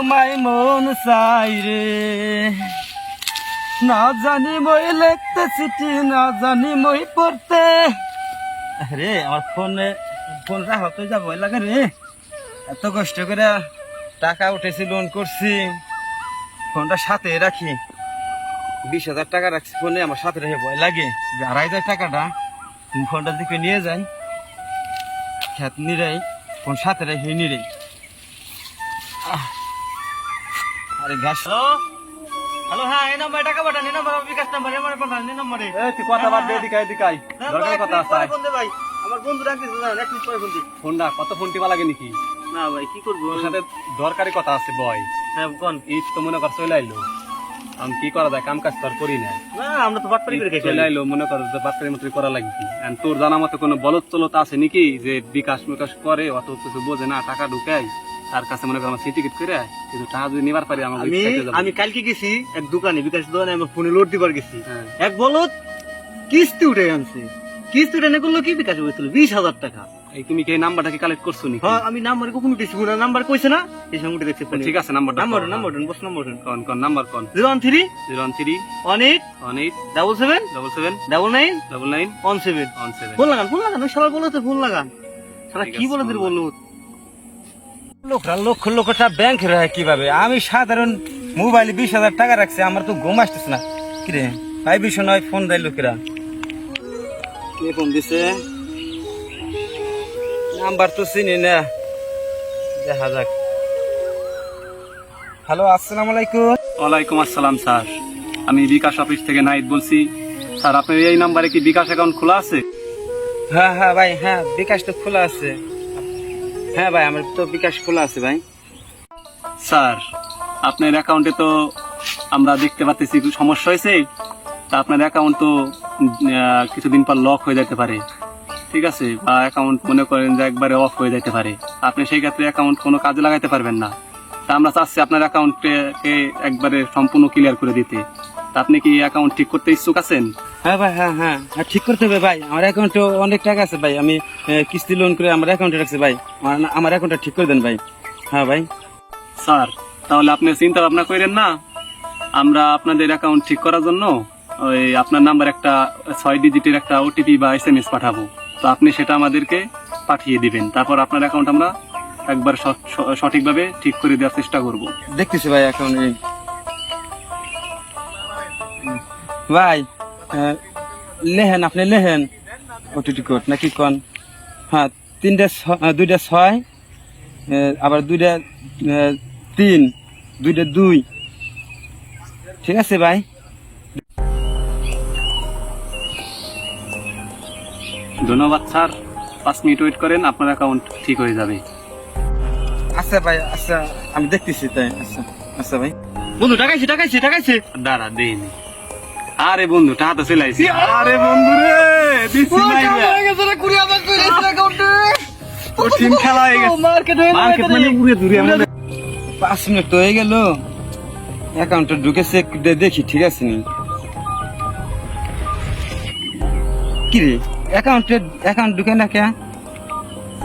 তোমায় মন চাই রে, না জানি মই লিখতে চিঠি, না জানি মই পড়তে। রে আমার ফোন রাখা তো যা ভয় লাগে রে, এত কষ্ট করে টাকা উঠেছি, লোন করছি, ফোনটা সাথে রাখি। 20,000 টাকা রাখছি ফোনে, আমার সাথে রেখে ভয় লাগে যে 2,500 টাকাটা ফোনটা দিকে নিয়ে যাই, খেত নিরাই ফোন সাথে রেখে নিরাই। আরে গাছ, হ্যালো, হ্যাঁ এই নম্বরে টাকা পাঠান, এই নম্বর বিকাশ নাম্বার, এমন পাঠান, এই নম্বরে। তুই কথা বাদ দে, এদিকে এদিকাই দরকারি কথা আছে। ফোন দে ভাই, আমার বন্ধু রাখতেছে না, এক মিনিট পরে ফোন দি। ফোনটা কত ফোন টিপা লাগে নাকি? না ভাই কি করবো, ওর সাথে দরকারি কথা আছে বয়। হ্যাঁ কোন, ঈদ তো মনে কর চলে আইলো, আমি কি করা যায়, কাম কাজ তো আর করি না। না আমরা তো বাটপারি করে চলে আইলো, মনে কর যে বাচ্চার মতো করা লাগবে। আর তোর জানা মতো কোনো বলত চলত আছে নাকি যে বিকাশ মিকাশ করে, অত কিছু বোঝে না, টাকা ঢুকাই তার কাছে মনে কর আমার টিকিট করে, কিন্তু টাকা যদি নিবার পারি আমার। আমি কালকে গেছি এক দোকানে, বিকাশ দোকানে, আমার ফোনে লোড দিবার গেছি, হ্যাঁ। এক বলত কিস্তি উঠে আনছে, কিস্তি উঠে করলো কি বিকাশ হয়েছিল 20,000 টাকা। এই তুমি কি এই নাম্বারটা কি কালেক্ট করছো নাকি? হ্যাঁ আমি নাম্বার কখনো দিচ্ছি না, নাম্বার কইছে না এই সঙ্গে উঠে দেখছি। ঠিক আছে, নাম্বারটা নাম্বার বস নাম্বার কোন কোন নাম্বার কোন? 013 013 18 18 77 77 99 99 17। 17। ফোন লাগান ওই সবাই বলতে ফোন লাগান, সারা ঠিক কি আছে, বলে ফোন দিল বললো। লোকরা লক্ষ লক্ষ টাকা ব্যাংক রাখে কিভাবে? আমি সাধারণ মোবাইলে 20,000 টাকা রাখছি, আমার তো ঘুম আসতেছে না। কিরে ভাই বিষয় নয়, ফোন দেয় লোকেরা। কে ফোন দিছে? নাম্বার তো চিনি না, দেখা যাক। হ্যালো, আসসালামু আলাইকুম। ওয়ালাইকুম আসসালাম স্যার, আমি বিকাশ অফিস থেকে নাইট বলছি। স্যার আপনার এই নাম্বারে কি বিকাশ অ্যাকাউন্ট খোলা আছে? হ্যাঁ হ্যাঁ ভাই, হ্যাঁ বিকাশ তো খোলা আছে। হ্যাঁ ভাই আমার তো বিকাশ খোলা আছে ভাই। স্যার আপনার অ্যাকাউন্টে তো আমরা দেখতে পাচ্ছি একটু সমস্যা হয়েছে, তা আপনার অ্যাকাউন্ট তো কিছুদিন পর লক হয়ে যেতে পারে, ঠিক আছে, বা অ্যাকাউন্ট মনে করেন যে একবারে অফ হয়ে যেতে পারে। আপনি সেই ক্ষেত্রে অ্যাকাউন্ট কোনো কাজে লাগাতে পারবেন না। তা আমরা চাচ্ছি আপনার অ্যাকাউন্টকে একবারে সম্পূর্ণ ক্লিয়ার করে দিতে। তা আপনি কি অ্যাকাউন্ট ঠিক করতে ইচ্ছুক আছেন? হ্যাঁ ভাই, হ্যাঁ হ্যাঁ হ্যাঁ ঠিক করতে হবে ভাই, আমার অ্যাকাউন্টে অনেক টাকা আছে ভাই, আমি কিস্তি লোন করে আমার অ্যাকাউন্টে রাখছি ভাই, আমার অ্যাকাউন্টটা ঠিক করে দেন ভাই। হ্যাঁ ভাই। স্যার তাহলে আপনি চিন্তা ভাবনা করেন না, আমরা আপনাদের অ্যাকাউন্ট ঠিক করার জন্য ওই আপনার নাম্বার একটা 6 ডিজিটের একটা ওটিপি বা SMS পাঠাবো, তো আপনি সেটা আমাদেরকে পাঠিয়ে দিবেন। তারপর আপনার অ্যাকাউন্ট আমরা একবার সঠিকভাবে ঠিক করে দেওয়ার চেষ্টা করব। দেখতেছি ভাই অ্যাকাউন্ট ভাই, লেহেন আপনি লেহেন ওটিপি কোড নাকি কোন? হ্যাঁ 2টা 6, আবার 2টা 3, 2টা 2। ঠিক আছে ভাই। ধন্যবাদ স্যার, 5 মিনিট ওয়েট করেন, আপনার অ্যাকাউন্ট ঠিক হয়ে যাবে। আচ্ছা ভাই, আচ্ছা আমি দেখতেছি তাই। আচ্ছা আচ্ছা ভাই। বন্ধু টাকাইছি। দাঁড়া দেইনি। আরে বন্ধু টাকা তো চলে আইছে। আরে বন্ধু রে দিছি নাই রে। কঠিন খেলা হয়ে গেছে। মার্কেট মানে পুরো দূরে আমরা 5 মিনিট তো হয়ে গেল, অ্যাকাউন্টে ঢুকে চেক দেখি ঠিক আছে নি। কি রে অ্যাকাউন্ট ঢুকে না কে?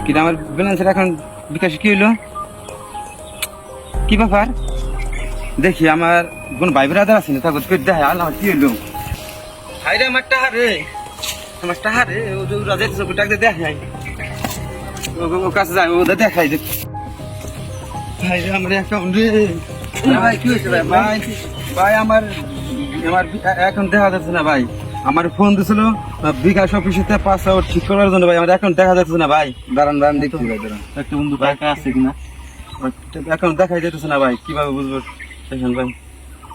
কি আমার ব্যালেন্সের অ্যাকাউন্ট বিকাশ কি হইলো? কি ব্যাপার? দেখি আমার কোন ভাই ব্রাদার আছে না, তারপর দেখে আল্লাহ কি হইলো। হাই রে আমার টাকা রে, ও যে রাজেশ ডাক দে দেখাই, ও কাছে যাই, ও দেখাই দেখ। ভাই রে আমার অ্যাকাউন্ট রে। ভাই কি হয়েছে ভাই আমার অ্যাকাউন্ট দেখা যাচ্ছে না ভাই। আমার ফোন দিছিল বিকাশ অফিসে 5 আওয়ার ঠিক করার জন্য ভাই, আমার অ্যাকাউন্ট দেখা যাচ্ছে না ভাই। দাঁড়ান দেখছি ভাই, দাঁড়ান একটা বন্ধু টাকা আছে কিনা, অ্যাকাউন্ট দেখাই যাচ্ছে না ভাই, কিভাবে বুঝবো দেখেন ভাই।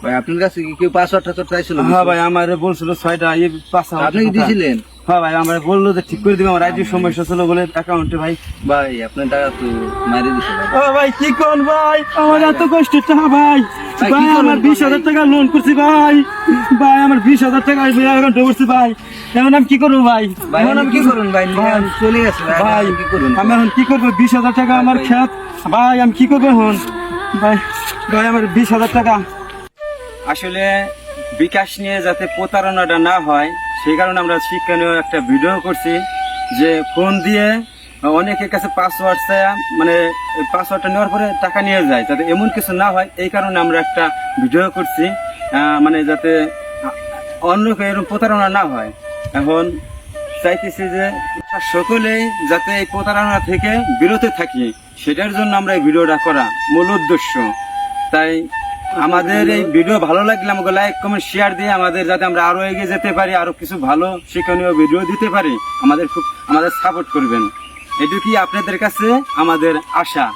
ভাই আপনার কাছে কি কেউ পাসওয়ার্ড টাসওয়ার্ড চাইছিল? হ্যাঁ ভাই আমার বলছিল 6টা 5 আপনি কি দিয়েছিলেন? হ্যাঁ ভাই আমার বললো যে ঠিক করে দিবে, আমার আইডির সমস্যা ছিল বলে অ্যাকাউন্টে ভাই। ভাই আপনার টাকা তো মারি দিছে ভাই। ও ভাই কি কোন ভাই, আমার এত কষ্টের টাকা ভাই, ভাই আমার 20,000 টাকা লোন করছি ভাই, আমার 20,000 টাকা অ্যাকাউন্টে করছি ভাই। এখন আমি কি করবো ভাই? ভাই আমি কি করুন ভাই, চলে গেছে ভাই কি করুন? আমি এখন কি করবো? 20,000 টাকা আমার খেত ভাই, আমি কি করবো এখন ভাই আমার 20,000 টাকা। আসলে বিকাশ নিয়ে যাতে প্রতারণাটা না হয় সেই কারণে আমরা শিক্ষণীয় একটা ভিডিও করছি, যে ফোন দিয়ে অনেকের কাছে পাসওয়ার্ড চায়, মানে পাসওয়ার্ডটা নেওয়ার পরে টাকা নিয়ে যায়, যাতে এমন কিছু না হয় এই কারণে আমরা একটা ভিডিও করছি, মানে যাতে অন্য কেউ এরকম প্রতারণা না হয়। এখন চাইতেছি যে সকলেই যাতে এই প্রতারণা থেকে বিরত থাকি, সেটার জন্য আমরা এই ভিডিওটা করা মূল উদ্দেশ্য। তাই আমাদের এই ভিডিও ভালো লাগলে আমাকে লাইক কমেন্ট শেয়ার দিয়ে আমাদের যাতে আমরা আরো এগিয়ে যেতে পারি, আরো কিছু ভালো শিক্ষণীয় ভিডিও দিতে পারি, আমাদের সাপোর্ট করবেন, এটুকুই আপনাদের কাছে আমাদের আশা।